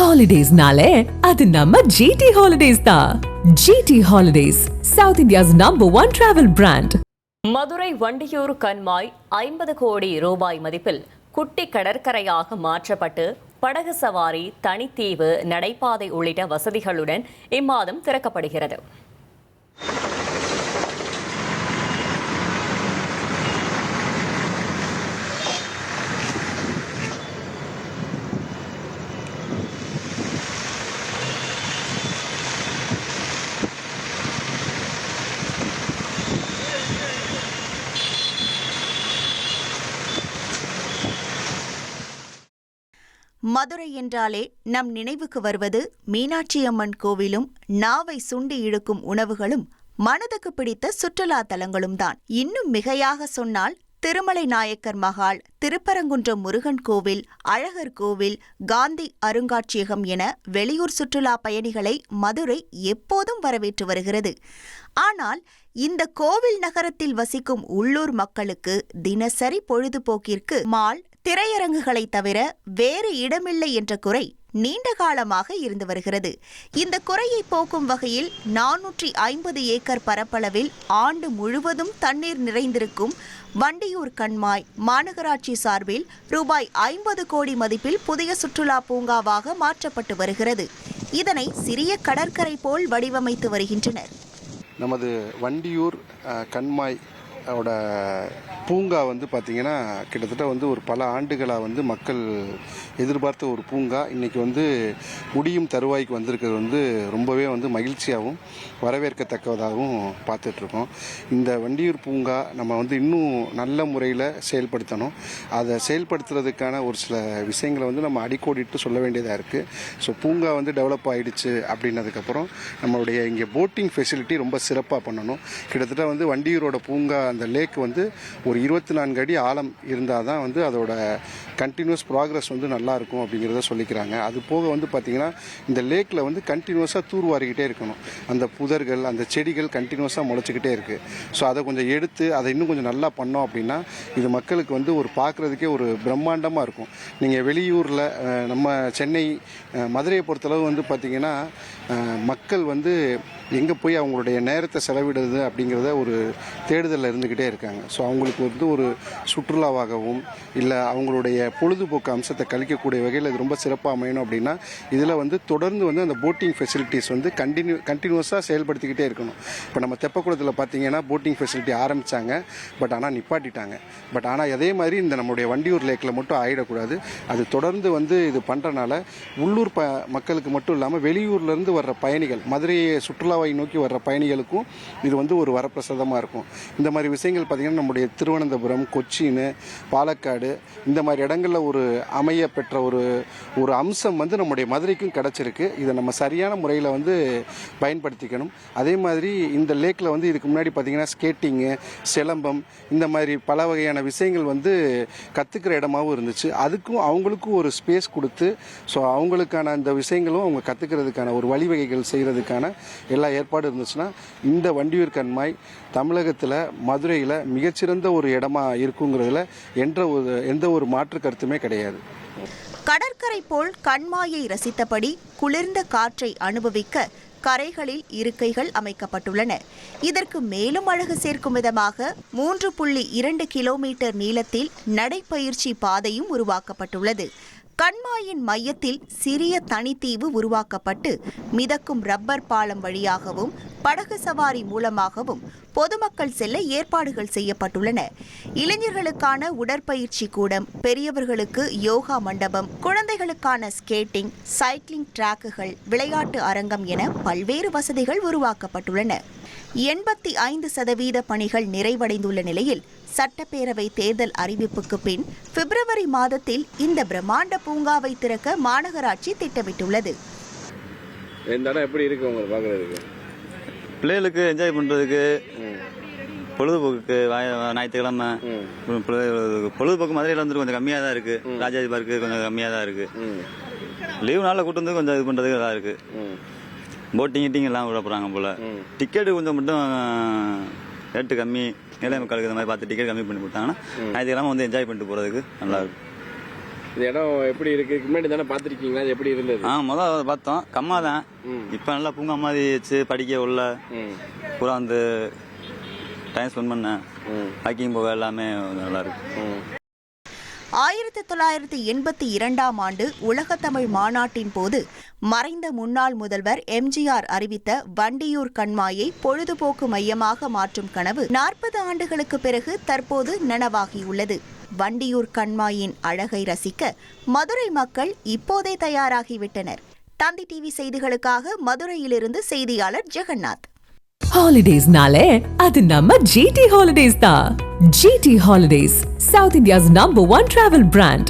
ஹாலிடேஸ்னாலே அது நம்ம ஜிடி ஹாலிடேஸ் தான். GT holidays, south India's #1 travel brand. Madurai Vandiyur கண்மாய் 50 கோடி ரூபாய் மதிப்பில் குட்டி கடற்கரையாக மாற்றப்பட்டு படகு சவாரி, தனித்தீவு, நடைபாதை உள்ளிட்ட வசதிகளுடன் இம்மாதம் திறக்கப்படுகிறது. மதுரை என்றாலே நம் நினைவுக்கு வருவது மீனாட்சி அம்மன் கோவிலும், நாவை சுண்டி இழுக்கும் உணவுகளும், மனதுக்கு பிடித்த சுற்றுலா தலங்களும் தான். இன்னும் மிகையாக சொன்னால் திருமலை நாயக்கர் மகால், திருப்பரங்குன்றம் முருகன் கோவில், அழகர் கோவில், காந்தி அருங்காட்சியகம் என வெளியூர் சுற்றுலா பயணிகளை மதுரை எப்போதும் வரவேற்று வருகிறது. ஆனால் இந்த கோவில் நகரத்தில் வசிக்கும் உள்ளூர் மக்களுக்கு தினசரி பொழுதுபோக்கிற்கு மால், திரையரங்குகளை தவிர வேறு இடமில்லை என்ற குறை நீண்ட காலமாக இருந்து வருகிறது. இந்த குறையை போக்கும் வகையில் 450 ஏக்கர் பரப்பளவில் ஆண்டு முழுவதும் தண்ணீர் நிறைந்திருக்கும் வண்டியூர் கண்மாய் மாநகராட்சி சார்பில் ரூபாய் 50 கோடி மதிப்பில் புதிய சுற்றுலா பூங்காவாக மாற்றப்பட்டு வருகிறது. இதனை சிறிய கடற்கரை போல் வடிவமைத்து வருகின்றனர். நமது வண்டியூர் கண்மாய் ஓட பூங்கா பார்த்திங்கன்னா கிட்டத்தட்ட ஒரு பல ஆண்டுகளாக மக்கள் எதிர்பார்த்த ஒரு பூங்கா இன்றைக்கி முடியும் தருவாய்க்கு வந்திருக்கிறது ரொம்பவே மகிழ்ச்சியாகவும் வரவேற்கத்தக்கதாகவும் பார்த்துட்ருக்கோம். இந்த வண்டியூர் பூங்கா நம்ம இன்னும் நல்ல முறையில் செயல்படுத்தணும். அதை செயல்படுத்துறதுக்கான ஒரு சில விஷயங்களை நம்ம அடிக்கோடிட்டு சொல்ல வேண்டியதாக இருக்குது. ஸோ பூங்கா டெவலப் ஆகிடுச்சு அப்படின்னதுக்கப்புறம் நம்மளுடைய இங்கே போட்டிங் ஃபெசிலிட்டி ரொம்ப சிறப்பாக பண்ணணும். கிட்டத்தட்ட வண்டியூரோட பூங்கா அந்த லேக் ஒரு 24 அடி ஆழம் இருந்தால் தான் அதோட கண்டினியூஸ் ப்ராக்ரஸ் நல்லாயிருக்கும் அப்படிங்கிறத சொல்லிக்கிறாங்க. அது போக பார்த்திங்கன்னா இந்த லேக்கில் கண்டினியூஸாக தூர்வாரிக்கிட்டே இருக்கணும். அந்த புதர்கள், அந்த செடிகள் கண்டினியூஸாக முளைச்சிக்கிட்டே இருக்குது. ஸோ அதை கொஞ்சம் எடுத்து அதை இன்னும் கொஞ்சம் நல்லா பண்ணோம் அப்படின்னா இது மக்களுக்கு ஒரு பார்க்குறதுக்கே ஒரு பிரம்மாண்டமாக இருக்கும். நீங்கள் வெளியூரில் நம்ம சென்னை, மதுரையை பொறுத்தளவு பார்த்திங்கன்னா மக்கள் எங்கே போய் அவங்களுடைய நேரத்தை செலவிடுறது அப்படிங்கிறத ஒரு தேடுதலில் இருந்துக்கிட்டே இருக்காங்க. ஸோ அவங்களுக்கு ஒரு சுற்றுலாவாகவும் இல்லை அவங்களுடைய பொழுதுபோக்கு அம்சத்தை கழிக்கக்கூடிய வகையில் இது ரொம்ப சிறப்பாக அமையணும் அப்படின்னா இதில் தொடர்ந்து அந்த போட்டிங் ஃபெசிலிட்டிஸ் கண்டினியூஸாக செயல்படுத்திக்கிட்டே இருக்கணும். இப்போ நம்ம தெப்பக்குளத்தில் பார்த்தீங்கன்னா போட்டிங் ஃபெசிலிட்டி ஆரம்பித்தாங்க, பட் ஆனால் நிப்பாட்டிட்டாங்க. பட் ஆனால் அதே மாதிரி இந்த நம்மளுடைய வண்டியூர் லேக்கில் மட்டும் ஆகிடக்கூடாது. அது தொடர்ந்து இது பண்ணுறனால உள்ளூர் மக்களுக்கு மட்டும் இல்லாமல் வெளியூர்லேருந்து வர்ற பயணிகள், மதுரையை சுற்றுலாவை நோக்கி வர்ற பயணிகளுக்கும் இது ஒரு வரப்பிரசாதமாக இருக்கும். இந்த மாதிரி விஷயங்கள் பார்த்திங்கன்னா நம்முடைய திருவனந்தபுரம், கொச்சின், பாலக்காடு இந்த மாதிரி இடங்களில் ஒரு அமைய பெற்ற ஒரு அம்சம் நம்முடைய மதுரைக்கும் கிடச்சிருக்கு. இதை நம்ம சரியான முறையில் பயன்படுத்திக்கணும். அதே மாதிரி இந்த லேக்கில் இதுக்கு முன்னாடி பார்த்திங்கன்னா ஸ்கேட்டிங்கு, சிலம்பம் இந்த மாதிரி பல வகையான விஷயங்கள் கற்றுக்கிற இடமாகவும் இருந்துச்சு. அதுக்கும் அவங்களுக்கும் ஒரு ஸ்பேஸ் கொடுத்து ஸோ அவங்களுக்கான அந்த விஷயங்களும் அவங்க கற்றுக்கிறதுக்கான ஒரு வழிவகைகள் செய்கிறதுக்கான எல்லா ஏற்பாடு இருந்துச்சுன்னா இந்த வண்டியூர் கண்மாய் தமிழகத்தில் மதுரையில் மிகச்சிறந்த ஒரு இடமா இருக்குங்கிறதுல எந்த ஒரு மாற்று கருத்துமே கிடையாது. கடற்கரை போல் கண்மாயை ரசித்தபடி குளிர்ந்த காற்றை அனுபவிக்க கரைகளில் இருக்கைகள் அமைக்கப்பட்டுள்ளன. இதற்கு மேலும் அழகு சேர்க்கும் விதமாக 3.2 கிலோமீட்டர் நீளத்தில் நடைப்பயிற்சி பாதையும் உருவாக்கப்பட்டுள்ளது. கண்மாயின் மையத்தில் சிறிய தனித்தீவு உருவாக்கப்பட்டு மிதக்கும் ரப்பர் பாலம் வழியாகவும் படகு சவாரி மூலமாகவும் பொதுமக்கள் செல்ல ஏற்பாடுகள் செய்யப்பட்டுள்ளன. இளைஞர்களுக்கான உடற்பயிற்சி கூடம், பெரியவர்களுக்கு யோகா மண்டபம், குழந்தைகளுக்கான ஸ்கேட்டிங், சைக்கிளிங் டிராக்குகள், விளையாட்டு அரங்கம் என பல்வேறு வசதிகள் உருவாக்கப்பட்டுள்ளன. 85% பணிகள் நிறைவடைந்துள்ள நிலையில் சட்டப்பேரவை தேர்தல் அறிவிப்புக்கு பின் பிப்ரவரி மாதத்தில் இந்த பிரம்மாண்ட பூங்காவை திறக்க மாநகராட்சி திட்டமிட்டுள்ளது. பிள்ளைகளுக்கு என்ஜாய் பண்ணுறதுக்கு, பொழுதுபோக்குக்கு, ஞாயிற்றுக்கிழமை பொழுதுபோக்கு மதுரையில் கொஞ்சம் கம்மியாக தான் இருக்குது. ராஜாஜி பார்க்கு கொஞ்சம் கம்மியாக தான் இருக்குது. லீவு நாளில் கூட்டு கொஞ்சம் இது பண்ணுறதுக்கு நல்லா இருக்குது. போட்டிங் எல்லாம் விட போகிறாங்க போல். டிக்கெட்டு கொஞ்சம் மட்டும் ரேட்டு கம்மி, ஏழை மக்களுக்கு இந்த மாதிரி பார்த்து டிக்கெட் கம்மி பண்ணி கொடுத்தாங்கன்னா ஞாயிற்றுக்கிழமை என்ஜாய் பண்ணிட்டு போகிறதுக்கு நல்லாயிருக்கும். இந்த இடம் எப்படி இருக்கு? முன்னாடி தானே பார்த்துருக்கீங்களா? அது எப்படி இருந்தது? முதல் பார்த்தோம், கம்மா தான். இப்போ நல்லா பூங்கா மாதிரி வச்சு படிக்க உள்ள பூரா வந்து டைம் ஸ்பெண்ட் பண்ணேன். வாக்கிங் போக எல்லாமே நல்லா இருக்கு. 1982ஆம் ஆண்டு உலகத்தமிழ் மாநாட்டின் போது மறைந்த முன்னாள் முதல்வர் எம்ஜிஆர் அறிவித்த வண்டியூர் கண்மாயை பொழுதுபோக்கு மையமாக மாற்றும் கனவு 40 ஆண்டுகளுக்கு பிறகு தற்போது நனவாகியுள்ளது. வண்டியூர் கண்மாயின் அழகை ரசிக்க மதுரை மக்கள் இப்போதே தயாராகிவிட்டனர். தந்தி டிவி செய்திகளுக்காக மதுரையிலிருந்து செய்தியாளர் ஜெகநாத். ஹாலிடேஸ்னாலே அது நம்ம GT ஹாலிடேஸ் தான். GT holidays, South India's #1 travel brand.